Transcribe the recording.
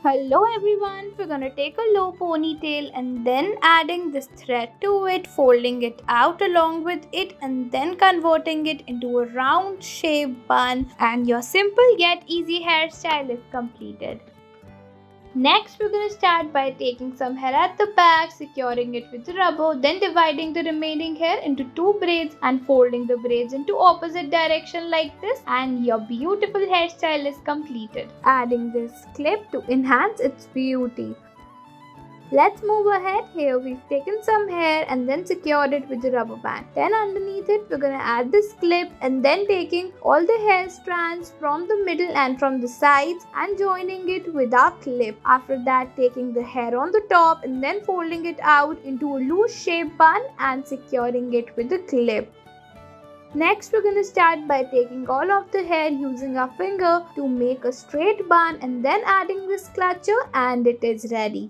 Hello everyone, we're gonna take a low ponytail and then adding this thread to it, folding it out along with it and then converting it into a round shaped bun, and your simple yet easy hairstyle is completed. Next, we're going to start by taking some hair at the back, securing it with rubber, then dividing the remaining hair into two braids and folding the braids into opposite direction like this, and your beautiful hairstyle is completed. Adding this clip to enhance its beauty. Let's move ahead. Here we've taken some hair and then secured it with the rubber band. Then underneath it we're going to add this clip and then taking all the hair strands from the middle and from the sides and joining it with our clip. After that, taking the hair on the top and then folding it out into a loose shape bun and securing it with the clip. Next, we're going to start by taking all of the hair using our finger to make a straight bun and then adding this clutcher, and it is ready.